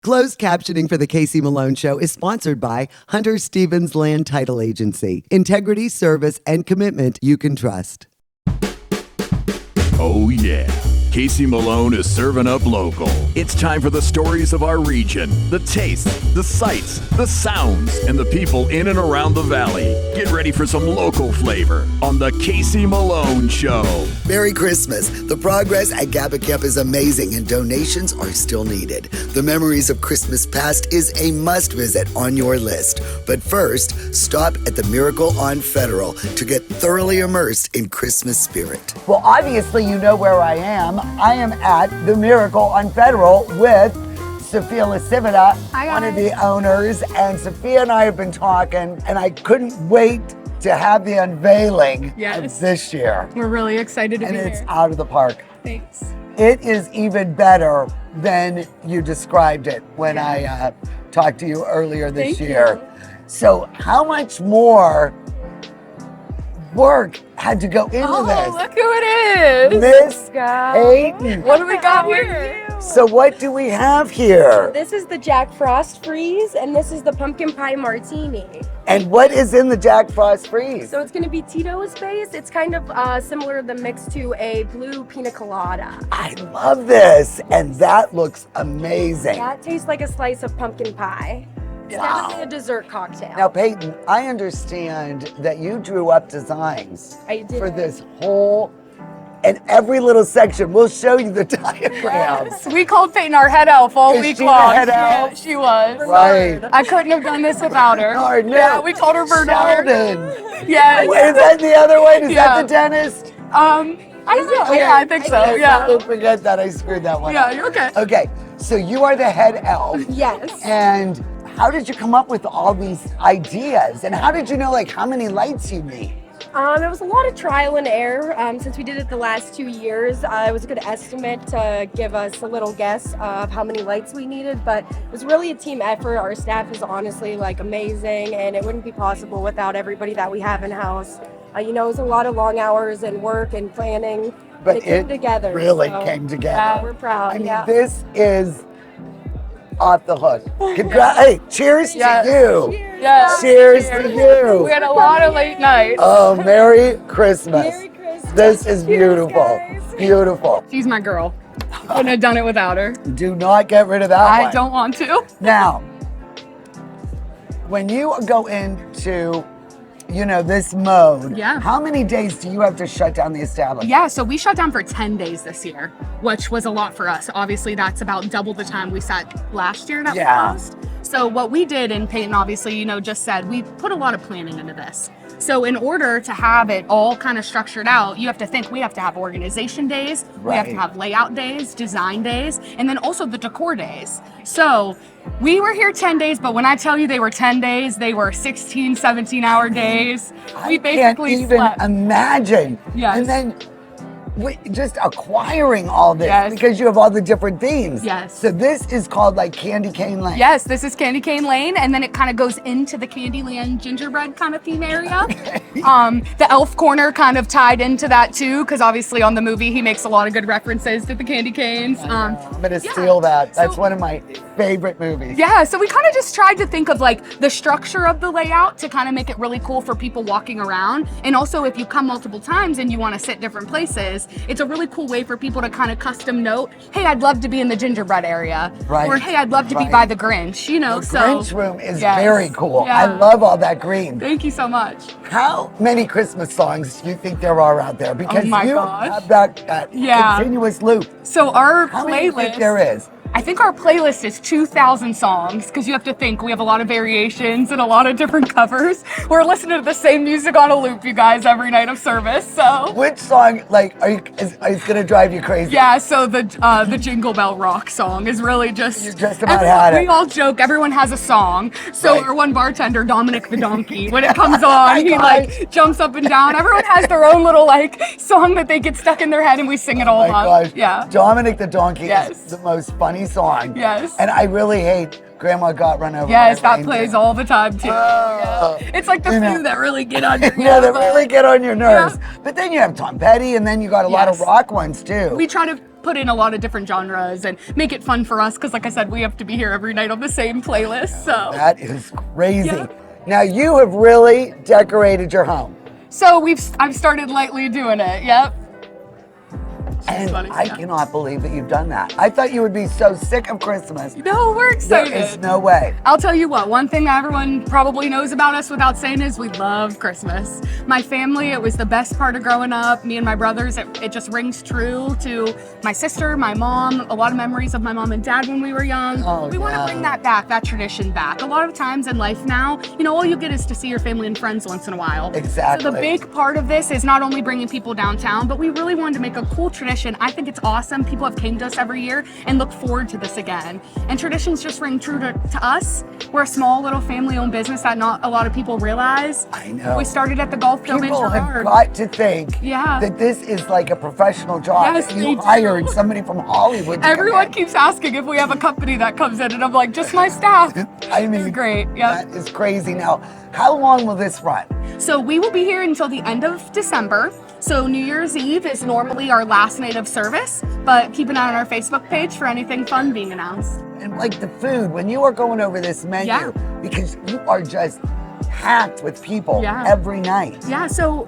Closed captioning for The Casey Malone Show is sponsored by Hunter Stevens Land Title Agency. Integrity, service, and commitment you can trust. Oh, yeah. Casey Malone is serving up local. It's time for the stories of our region, the tastes, the sights, the sounds, and the people in and around the valley. Get ready for some local flavor on The Casey Malone Show. Merry Christmas. The progress at Gaba Camp is amazing and donations are still needed. The Memories of Christmas Past is a must visit on your list. But first, stop at the Miracle on Federal to get thoroughly immersed in Christmas spirit. Well, obviously you know where I am. I am at the Miracle on Federal with Sophia Lasivita, one of the owners. And Sophia and I have been talking, and I couldn't wait to have the unveiling of this year. We're really excited to be here. And it's out of the park. Thanks. It is even better than you described it when I talked to you earlier this year. So how much more work had to go into this? Oh, look who it is! Miss Peyton. What do we got here? So what do we have here? This is the Jack Frost Freeze, and this is the Pumpkin Pie Martini. And what is in the Jack Frost Freeze? So it's going to be Tito's base. It's kind of similar, the mix to a blue pina colada. I love this, and that looks amazing. That tastes like a slice of pumpkin pie. It's definitely a dessert cocktail. Now, Peyton, I understand that you drew up designs I did. for this whole, and every little section. We'll show you the diagrams. We called Peyton our head elf all Is week she the long. head Yeah, elf? she was. Right. I couldn't have done this without her. Bernard, no. Yeah, we called her Bernard. Sheldon. Yes. Wait, is that the other one? Is Yeah. that the dentist? I don't know. Yeah, I think so. Yeah. Don't forget that. I screwed that one Yeah, up. you're okay. Okay, so you are the head elf. Yes. And how did you come up with all these ideas? And how did you know, like, how many lights you need? It was a lot of trial and error. Since we did it the last 2 years, it was a good estimate to give us a little guess of how many lights we needed, but it was really a team effort. Our staff is honestly like amazing, and it wouldn't be possible without everybody that we have in house. You know, it was a lot of long hours and work and planning, But it came together. really so, came together. Yeah, we're proud. I mean, yeah. this is off the hook. Hey, cheers Yes. to you. Yes. Cheers to you. We had a lot of late nights. Oh, Merry Christmas. Merry Christmas. This is beautiful. guys. Beautiful. She's my girl. Couldn't have done it without her. Do not get rid of that one. I don't want to. Now, when you go into, you know, this mode, Yeah. how many days do you have to shut down the establishment? Yeah, so we shut down for 10 days this year, which was a lot for us. Obviously, that's about double the time we sat last year that we closed. So what we did, and Peyton obviously, you know, just said, we put a lot of planning into this. So in order to have it all kind of structured out, you have to think we have to have organization days, we have to Right. have layout days, design days, and then also the decor days. So we were here 10 days, but when I tell you they were 10 days, they were 16, 17-hour days. We basically can't even slept. imagine. Yes. And then just acquiring all this Yes. because you have all the different themes. Yes. So this is called like Candy Cane Lane. Yes, this is Candy Cane Lane, and then it kind of goes into the Candyland gingerbread kind of theme area. The elf corner kind of tied into that too, because obviously on the movie he makes a lot of good references to the candy canes. I'm gonna steal that. That's one of my favorite movies. Yeah, so we kind of just tried to think of like the structure of the layout to kind of make it really cool for people walking around. And also if you come multiple times and you want to sit different places, it's a really cool way for people to kind of custom note, hey, I'd love to be in the gingerbread area. Right, Or hey, I'd love to be right. by the Grinch, you know, The so. Grinch room is Yes. very cool. Yeah. I love all that green. Thank you so much. How many Christmas songs do you think there are out there? Because my you gosh. have that Yeah. continuous loop. So our How many do you think playlist, there is? I think our playlist is 2,000 songs because you have to think we have a lot of variations and a lot of different covers. We're listening to the same music on a loop, you guys, every night of service. So Which song, like, is gonna drive you crazy? yeah, so the Jingle Bell Rock song is really just You just about had it. We all joke everyone has a song. So Right. our one bartender, Dominic the Donkey, when it comes on, he like jumps up and down. Everyone has their own little like song that they get stuck in their head, and we sing it all Oh my up. gosh. Yeah. Dominic the Donkey Yes. is the most funny song. Yes. And I really hate Grandma Got Run Over. Yes, by a that Reindeer. plays all the time too. Oh. Yeah. It's like the You know. few that really get on your Yeah, that nerves. really get on your nerves. But then you have Tom Petty, and then you got a lot of Yes. rock ones too. We try to put in a lot of different genres and make it fun for us because, like I said, we have to be here every night on the same playlist. So that is crazy. Yeah. Now you have really decorated your home. So I've started lightly doing it. Yep. And funny, I yeah. cannot believe that you've done that. I thought you would be so sick of Christmas. No, we're excited. There is no way. I'll tell you what, one thing everyone probably knows about us without saying is we love Christmas. My family, it was the best part of growing up. Me and my brothers, it just rings true to my sister, my mom, a lot of memories of my mom and dad when we were young. Oh, we want to bring that back, that tradition back. A lot of times in life now, all you get is to see your family and friends once in a while. Exactly. So the big part of this is not only bringing people downtown, but we really wanted to make a cool tradition. I think it's awesome. People have came to us every year and look forward to this again. And traditions just ring true to us. We're a small little family-owned business that not a lot of people realize. I know. We started at the Golf Domain People have Gerard. got to think Yeah. that this is like a professional job. Yes, that they you do. hired somebody from Hollywood to come Everyone in. keeps asking if we have a company that comes in, and I'm like, just my staff. I mean, It's great. Yeah. that is crazy. Now, how long will this run? So we will be here until the end of December. So New Year's Eve is normally our last night of service, but keep an eye on our Facebook page for anything fun being announced. And like the food, when you are going over this menu, Yeah. because you are just packed with people Yeah. every night. Yeah, so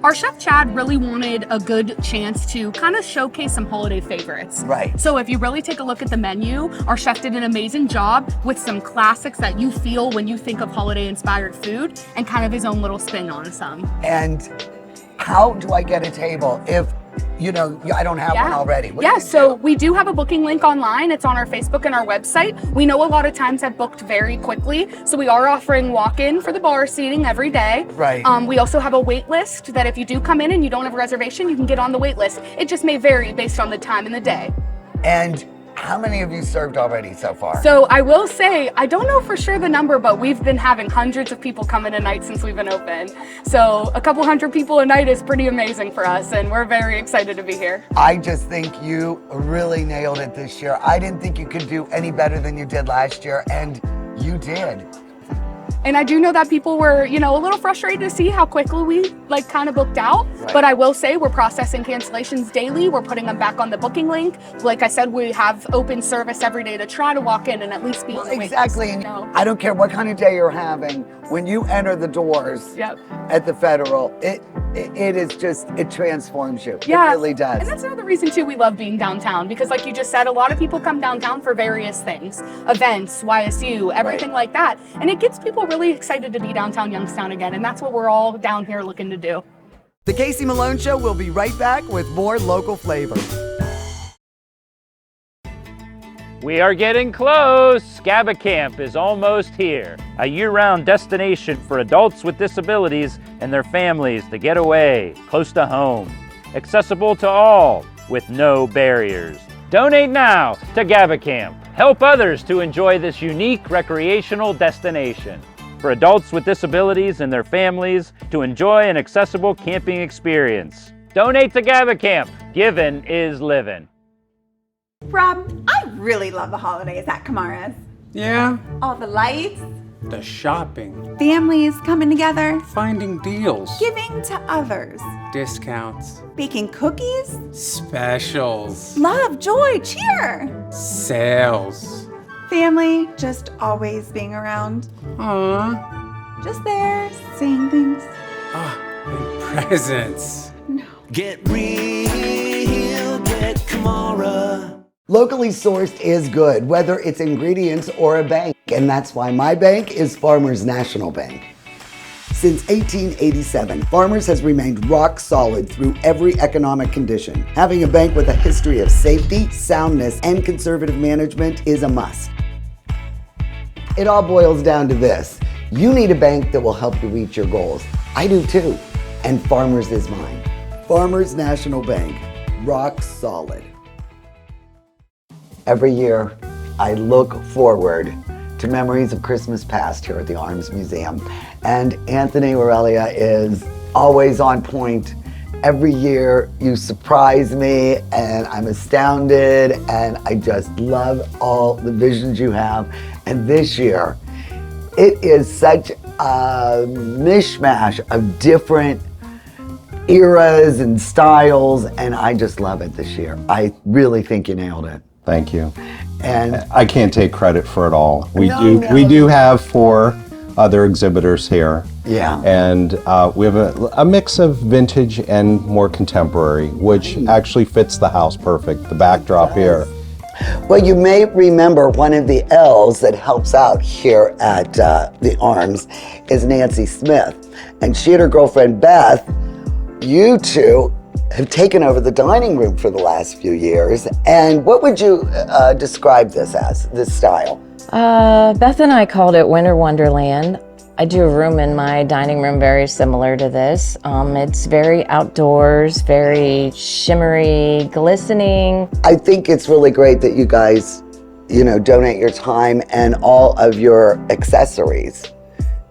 our chef Chad really wanted a good chance to kind of showcase some holiday favorites. Right. So if you really take a look at the menu, our chef did an amazing job with some classics that you feel when you think of holiday inspired food and kind of his own little spin on some. And how do I get a table if, I don't have one already? What do Yeah, you so do? we do have a booking link online. It's on our Facebook and our website. We know a lot of times have booked very quickly, so we are offering walk-in for the bar seating every day. Right. We also have a wait list that if you do come in and you don't have a reservation, you can get on the wait list. It just may vary based on the time in the day. And how many have you served already so far? So I will say, I don't know for sure the number, but we've been having hundreds of people come in a night since we've been open. So a couple hundred people a night is pretty amazing for us, and we're very excited to be here. I just think you really nailed it this year. I didn't think you could do any better than you did last year, and you did. And I do know that people were, a little frustrated to see how quickly we kind of booked out. Right. But I will say we're processing cancellations daily. We're putting them back on the booking link. Like I said, we have open service every day to try to walk in and at least be on the wait Exactly. list. And I don't care what kind of day you're having. When you enter the doors Yep. at the Federal, it is just, it transforms you. Yeah. It really does. And that's another reason too we love being downtown, because like you just said, a lot of people come downtown for various things, events, YSU, everything like that. And it gets people really excited to be downtown Youngstown again. And that's what we're all down here looking to do. The Casey Malone Show will be right back with more local flavor. We are getting close. Scaba Camp is almost here. A year-round destination for adults with disabilities and their families to get away, close to home. Accessible to all, with no barriers. Donate now to GABA Camp. Help others to enjoy this unique recreational destination for adults with disabilities and their families to enjoy an accessible camping experience. Donate to GABA Camp. Giving is living. Rob, I really love the holidays at Kamara's. Yeah, All the lights, the shopping, families coming together, finding deals, giving to others, discounts, baking cookies, specials, love, joy, cheer. sales. Family just always being around, Aww. just there saying things. And presents. Get real, get Kamara. Locally sourced is good, whether it's ingredients or a bank, and that's why my bank is Farmers National Bank. Since 1887, Farmers has remained rock solid through every economic condition. Having a bank with a history of safety, soundness, and conservative management is a must. It all boils down to this. You need a bank that will help you reach your goals. I do too, and Farmers is mine. Farmers National Bank, rock solid. Every year, I look forward to memories of Christmas past here at the Arms Museum. And Anthony Aurelia is always on point. Every year you surprise me and I'm astounded, and I just love all the visions you have. And this year, it is such a mishmash of different eras and styles, and I just love it this year. I really think you nailed it. Thank you. And I can't take credit for it all. We No. we do have 4 other exhibitors here. yeah, And we have a mix of vintage and more contemporary, which actually fits the house perfect, the backdrop here. well, you may remember one of the L's that helps out here at the Arms is Nancy Smith, and she and her girlfriend Beth, you two have taken over the dining room for the last few years. And what would you describe this as, this style? Beth and I called it Winter Wonderland. I do a room in my dining room very similar to this. It's very outdoors, very shimmery, glistening. I think it's really great that you guys, donate your time and all of your accessories,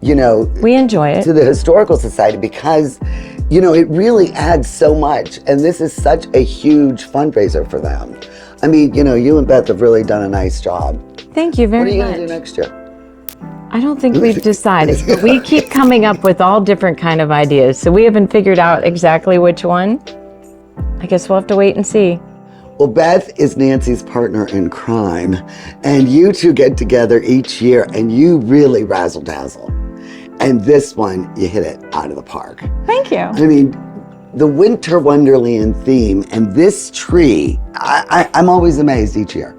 We enjoy it. to the Historical Society because, it really adds so much. And this is such a huge fundraiser for them. I mean, you and Beth have really done a nice job. Thank you What are very you much. going to do next year? I don't think we've decided, but we keep coming up with all different kind of ideas. So we haven't figured out exactly which one. I guess we'll have to wait and see. Well, Beth is Nancy's partner in crime, and you two get together each year and you really razzle dazzle. And this one, you hit it out of the park. Thank you. I mean, the Winter Wonderland theme and this tree, I'm always amazed each year.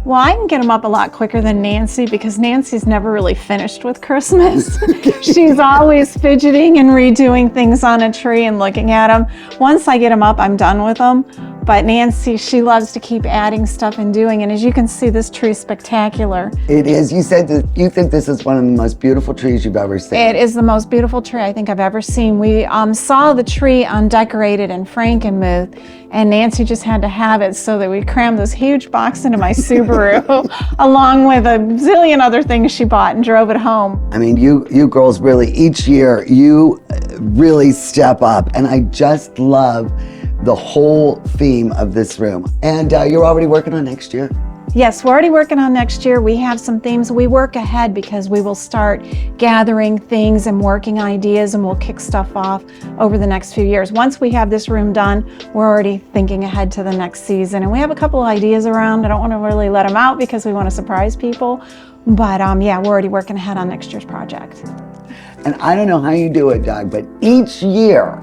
Well, I can get them up a lot quicker than Nancy because Nancy's never really finished with Christmas. She's always fidgeting and redoing things on a tree and looking at them. Once I get them up, I'm done with them. But Nancy, she loves to keep adding stuff and doing. And as you can see, this tree's spectacular. It is. You said that you think this is one of the most beautiful trees you've ever seen. It is the most beautiful tree I think I've ever seen. We saw the tree undecorated in Frankenmuth, and Nancy just had to have it so that we crammed this huge box into my Subaru, along with a zillion other things she bought, and drove it home. I mean, you girls really, each year, you really step up, and I just love the whole theme of this room. And you're already working on next year? Yes, we're already working on next year. We have some themes. We work ahead because we will start gathering things and working ideas, and we'll kick stuff off over the next few years. Once we have this room done, we're already thinking ahead to the next season. And we have a couple of ideas around. I don't want to really let them out because we want to surprise people. But yeah, we're already working ahead on next year's project. And I don't know how you do it, Doug, but each year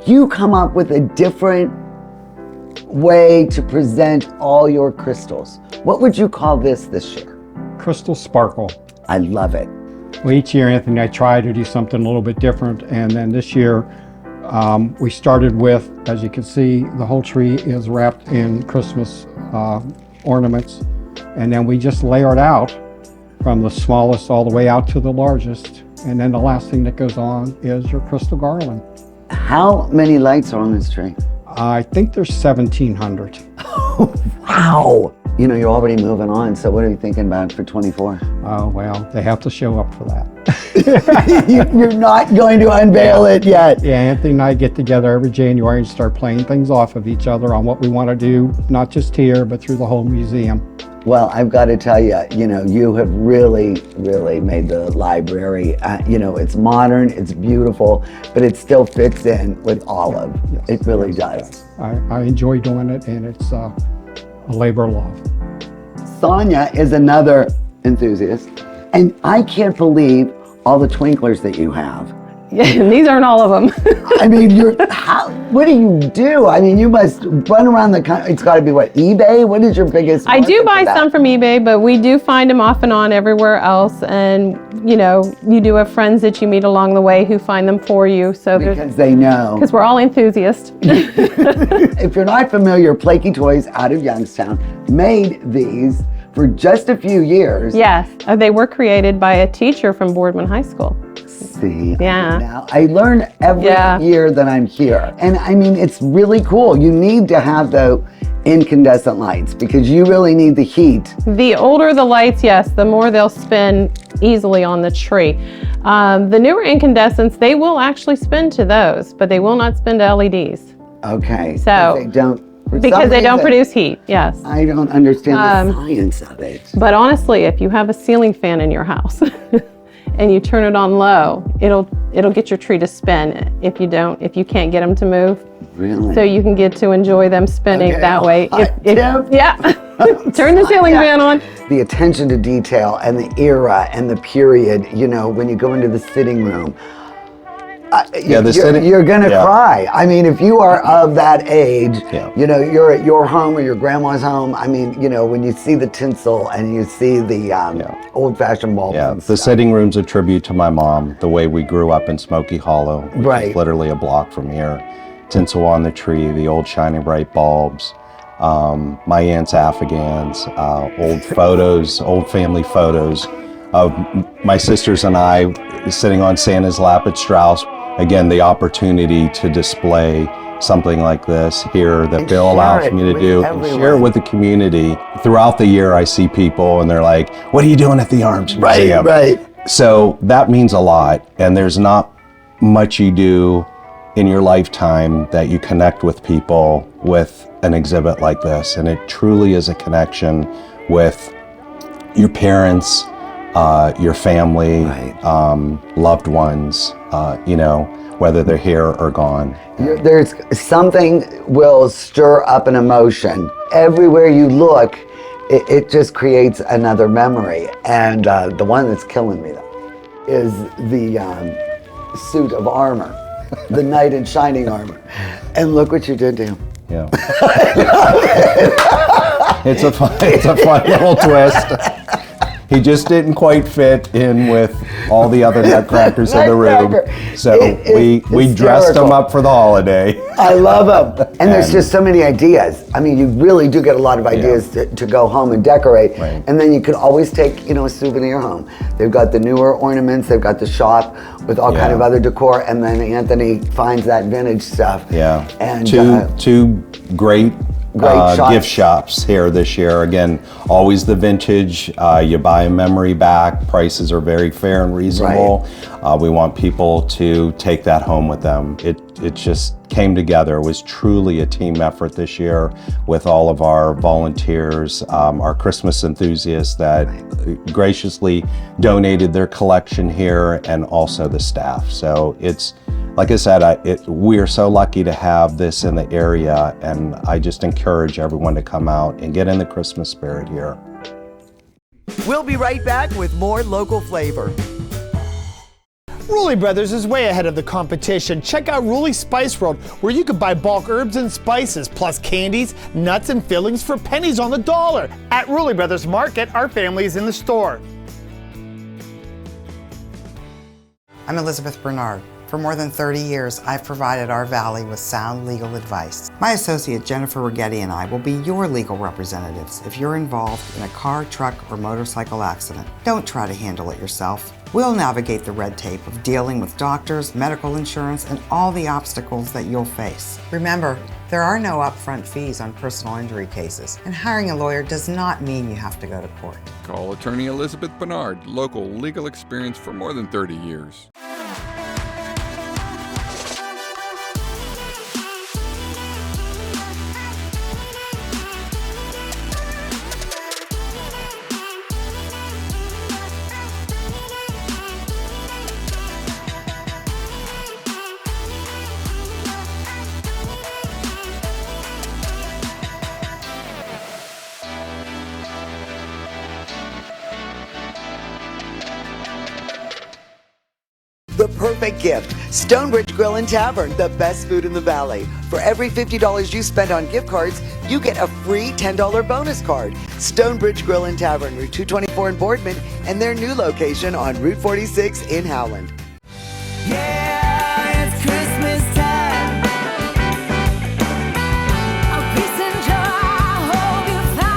you come up with a different way to present all your crystals. What would you call this year? Crystal Sparkle. I love it. Well, each year, Anthony, I try to do something a little bit different. And then this year, we started with, as you can see, the whole tree is wrapped in Christmas ornaments. And then we just layer it out from the smallest all the way out to the largest. And then the last thing that goes on is your crystal garland. How many lights are on this tree? I think there's 1,700. Wow. You're already moving on. So what are you thinking about for 24? Oh, well, they have to show up for that. You're not going to unveil it yet. Yeah, Anthony and I get together every January and start playing things off of each other on what we want to do, not just here, but through the whole museum. Well, I've got to tell you, you have really, really made the library, it's modern, it's beautiful, but it still fits in with Olive. Yes, it really does. I enjoy doing it, and it's a labor of love. Sonia is another enthusiast, and I can't believe all the twinklers that you have. Yeah, these aren't all of them. I mean, what do you do? I mean, you must run around the country. It's got to be what, eBay? What is your biggest I do market buy for that? some from eBay, but we do find them off and on everywhere else. And, you do have friends that you meet along the way who find them for you. So because they know. Because we're all enthusiasts. If you're not familiar, Plaky Toys out of Youngstown made these for just a few years. Yes, they were created by a teacher from Boardman High School. See, Yeah. now I learn every Yeah. year that I'm here. And I mean, it's really cool. You need to have the incandescent lights because you really need the heat. The older the lights, yes, the more they'll spin easily on the tree. The newer incandescents, they will actually spin to those, but they will not spin to LEDs. Okay. So, they don't. for Because some they don't reason, produce heat, yes. I don't understand the science of it. But honestly, if you have a ceiling fan in your house and you turn it on low, it'll get your tree to spin if you can't get them to move. Really? So you can get to enjoy them spinning Okay. that way. Yeah. Turn the ceiling fan on. The attention to detail and the era and the period, you know, when you go into the sitting room, you're gonna cry. I mean, if you are of that age, you know, you're at your home or your grandma's home. I mean, you know, when you see the tinsel and you see the old-fashioned bulbs. Yeah, the sitting room's a tribute to my mom, the way we grew up in Smoky Hollow, which is literally a block from here. Tinsel on the tree, the old shiny bright bulbs, my aunt's Afghans, old photos, old family photos of my sisters and I sitting on Santa's lap at Strauss. Again, the opportunity to display something like this here that Bill allows me to do and share it with the community. Throughout the year, I see people and they're like, "What are you doing at the Arms Museum?" Right. So that means a lot, and there's not much you do in your lifetime that you connect with people with an exhibit like this, and it truly is a connection with your parents, your family, loved ones, you know, whether they're here or gone. There's something will stir up an emotion. Everywhere you look, it just creates another memory. And the one that's killing me though is the suit of armor, the knight in shining armor. And look what you did to him. Yeah. It's a fun little twist. He just didn't quite fit in with all the other nutcrackers in the room. So we dressed him up for the holiday. I love them. And there's just so many ideas. I mean, you really do get a lot of ideas to go home and decorate. Right. And then you can always take, you know, a souvenir home. They've got the newer ornaments, they've got the shop with all kind of other decor, and then Anthony finds that vintage stuff. Yeah. And two great shops. gift shops here this year. Again, always the vintage. You buy a memory back. Prices are very fair and reasonable. We want people to take that home with them. It just came together. It was truly a team effort this year with all of our volunteers, our Christmas enthusiasts that graciously donated their collection here, and also the staff. So it's, like I said, we are so lucky to have this in the area, and I just encourage everyone to come out and get in the Christmas spirit here. We'll be right back with more local flavor. Rulli Brothers is way ahead of the competition. Check out Rulli Spice World, where you can buy bulk herbs and spices, plus candies, nuts, and fillings for pennies on the dollar. At Rulli Brothers Market, our family is in the store. I'm Elizabeth Bernard. For more than 30 years, I've provided our Valley with sound legal advice. My associate Jennifer Rigetti and I will be your legal representatives if you're involved in a car, truck, or motorcycle accident. Don't try to handle it yourself. We'll navigate the red tape of dealing with doctors, medical insurance, and all the obstacles that you'll face. Remember, there are no upfront fees on personal injury cases, and hiring a lawyer does not mean you have to go to court. Call attorney Elizabeth Bernard, local legal experience for more than 30 years. The perfect gift. Stonebridge Grill and Tavern, the best food in the valley. For every $50 you spend on gift cards, you get a free $10 bonus card. Stonebridge Grill and Tavern, Route 224 in Boardman, and their new location on Route 46 in Howland. Yeah, it's Christmas time. Of peace and joy, I hope you find.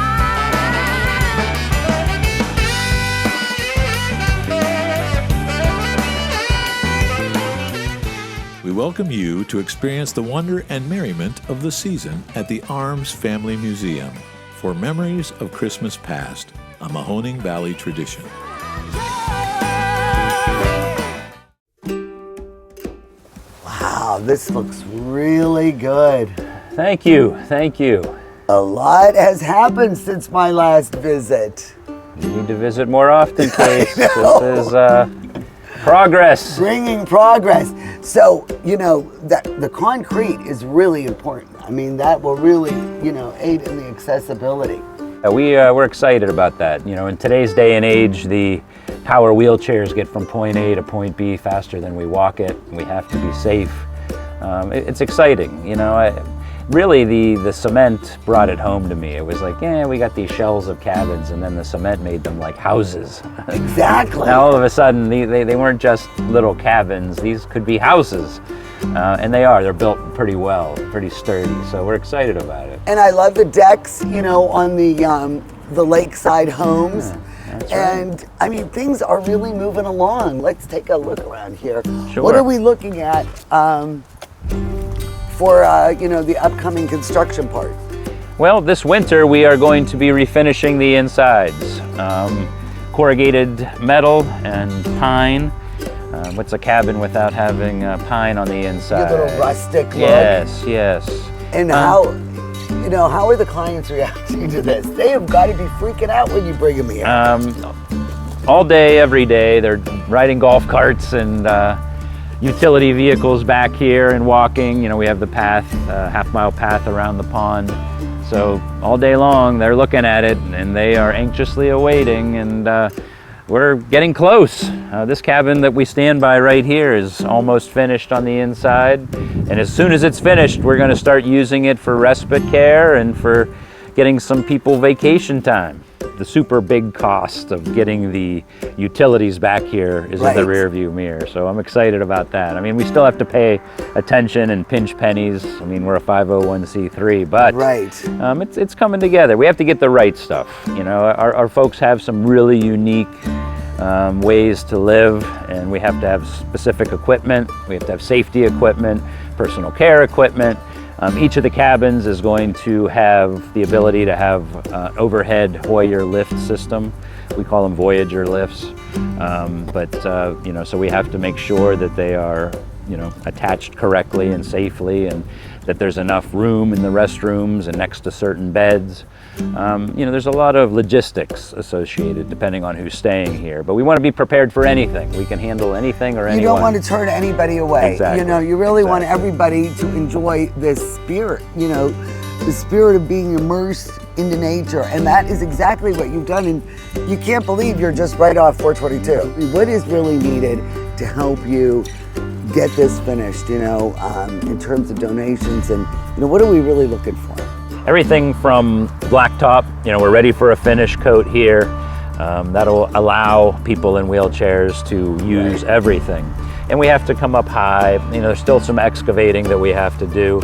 We welcome you to experience the wonder and merriment of the season at the Arms Family Museum for memories of Christmas past, a Mahoning Valley tradition. Wow, this looks really good. Thank you, thank you. A lot has happened since my last visit. You need to visit more often, Case. This is progress. Bringing progress. So, that the concrete is really important. I mean, that will really, aid in the accessibility. We're excited about that. In today's day and age, the power wheelchairs get from point A to point B faster than we walk it. We have to be safe. It's exciting. Really, the cement brought it home to me. It was like, we got these shells of cabins, and then the cement made them like houses. Exactly. Now all of a sudden, they weren't just little cabins. These could be houses. And they are. They're built pretty well, pretty sturdy. So we're excited about it. And I love the decks, on the lakeside homes. That's and right. I mean, things are really moving along. Let's take a look around here. Sure. What are we looking at for the upcoming construction part? Well, this winter we are going to be refinishing the insides. Corrugated metal and pine. What's a cabin without having pine on the inside? Your little rustic look. Yes. And how are the clients reacting to this? They have got to be freaking out when you bring them here. All day, every day, they're riding golf carts and utility vehicles back here and walking. We have the path, half-mile path around the pond. So all day long, they're looking at it and they are anxiously awaiting, and we're getting close. This cabin that we stand by right here is almost finished on the inside. And as soon as it's finished, we're going to start using it for respite care and for getting some people vacation time. The super big cost of getting the utilities back here is in the rear view mirror. So I'm excited about that. I mean, we still have to pay attention and pinch pennies. I mean, we're a 501c3, but it's coming together. We have to get the right stuff. Our folks have some really unique ways to live, and we have to have specific equipment. We have to have safety equipment, personal care equipment. Each of the cabins is going to have the ability to have overhead Hoyer lift system. We call them Voyager lifts. So we have to make sure that they are, attached correctly and safely, and that there's enough room in the restrooms and next to certain beds. There's a lot of logistics associated depending on who's staying here, but we want to be prepared for anything. We can handle anything or anyone. You don't want to turn anybody away. Exactly. You really want everybody to enjoy this spirit, the spirit of being immersed into nature. And that is exactly what you've done. And you can't believe you're just right off 422. What is really needed to help you get this finished, in terms of donations, and, what are we really looking for? Everything from blacktop, we're ready for a finish coat here. That'll allow people in wheelchairs to use everything. And we have to come up high. There's still some excavating that we have to do.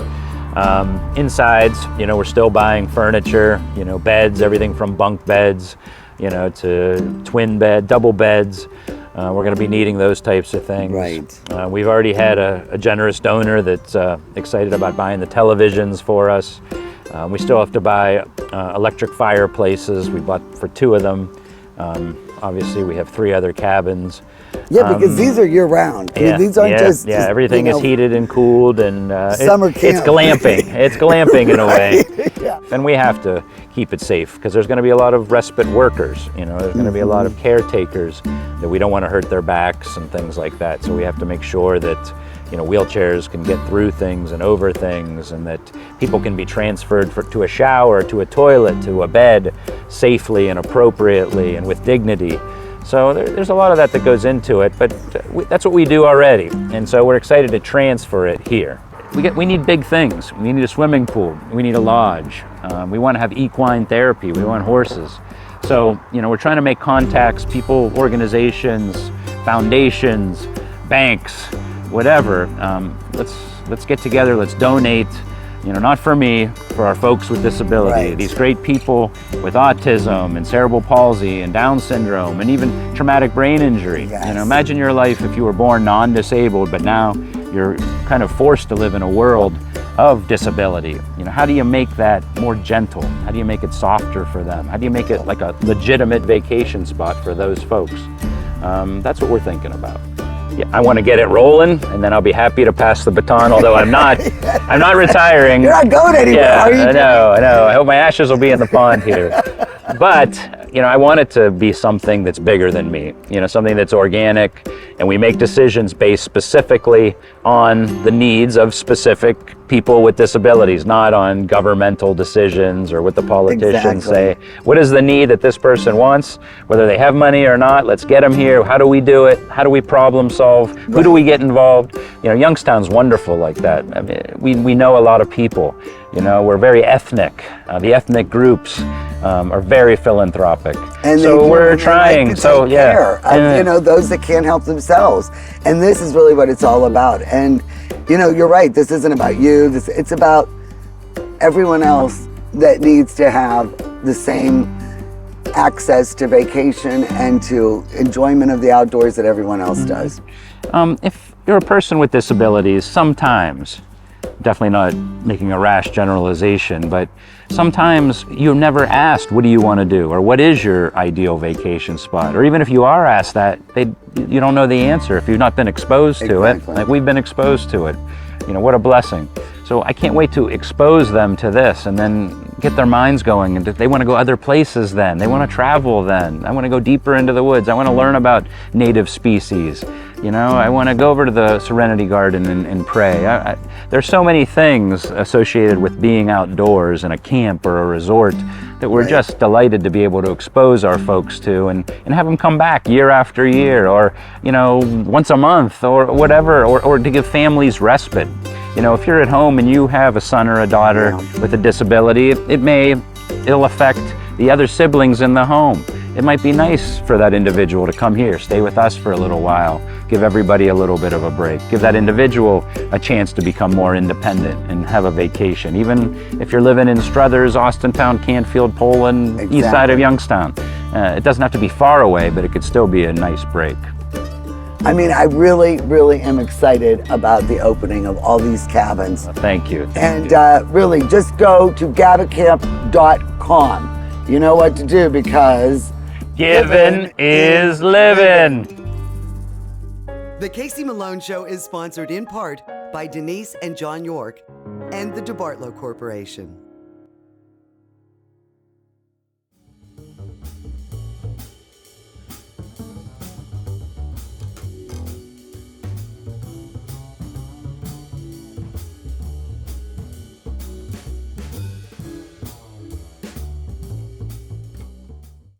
Insides, we're still buying furniture, beds, everything from bunk beds, to twin bed, double beds. We're going to be needing those types of things. Right. We've already had a generous donor that's excited about buying the televisions for us. We still have to buy electric fireplaces. We bought for 2 of them. Obviously, we have 3 other cabins. Yeah, because these are year-round. I mean, these aren't just everything is heated and cooled, and summer camp. It's glamping. It's glamping in a way. And we have to keep it safe because there's going to be a lot of respite workers. There's going to be a lot of caretakers that we don't want to hurt their backs and things like that. So we have to make sure that wheelchairs can get through things and over things, and that people can be transferred to a shower, to a toilet, to a bed safely and appropriately and with dignity. So there's a lot of that goes into it, but that's what we do already. And so we're excited to transfer it here. We need big things. We need a swimming pool. We need a lodge. We want to have equine therapy. We want horses. So, we're trying to make contacts, people, organizations, foundations, banks, whatever. Let's get together, let's donate, not for me, for our folks with disability. These great people with autism and cerebral palsy and Down syndrome and even traumatic brain injury. Imagine your life if you were born non-disabled, but now you're kind of forced to live in a world of disability. How do you make that more gentle? How do you make it softer for them? How do you make it like a legitimate vacation spot for those folks? That's what we're thinking about. Yeah, I want to get it rolling, and then I'll be happy to pass the baton, although I'm not retiring. You're not going anywhere, yeah, are you? I know. I hope my ashes will be in the pond here. But, you know, I want it to be something that's bigger than me, you know, something that's organic, and we make decisions based specifically on the needs of specific people with disabilities, not on governmental decisions or what the politicians say. What is the need that this person wants? Whether they have money or not, let's get them here. How do we do it? How do we problem solve? Who do we get involved? You know, Youngstown's wonderful like that. I mean, we know a lot of people. You know, we're very ethnic. The ethnic groups are very philanthropic. And so we're trying. Like to so take yeah, care of, you know, those that can't help themselves. And this is really what it's all about. And you know, you're right. This isn't about you. It's about everyone else that needs to have the same access to vacation and to enjoyment of the outdoors that everyone else does. If you're a person with disabilities, sometimes, definitely not making a rash generalization, but sometimes you're never asked, what do you want to do? Or what is your ideal vacation spot? Or even if you are asked that, you don't know the answer if you've not been exposed to it. Like we've been exposed to it. You know, what a blessing. So I can't wait to expose them to this and then get their minds going. And they want to go other places then. They want to travel then. I want to go deeper into the woods. I want to learn about native species. You know, I want to go over to the Serenity Garden and pray. There's so many things associated with being outdoors in a camp or a resort that we're just delighted to be able to expose our folks to and have them come back year after year, or, you know, once a month or whatever, or to give families respite. You know, if you're at home and you have a son or a daughter with a disability, it'll affect the other siblings in the home. It might be nice for that individual to come here, stay with us for a little while, give everybody a little bit of a break, give that individual a chance to become more independent and have a vacation. Even if you're living in Struthers, Austintown, Canfield, Poland, east side of Youngstown. It doesn't have to be far away, but it could still be a nice break. I mean, I really, really am excited about the opening of all these cabins. Thank you. Really, just go to gabacamp.com. You know what to do, because giving is living. The Casey Malone Show is sponsored in part by Denise and John York and the DeBartolo Corporation.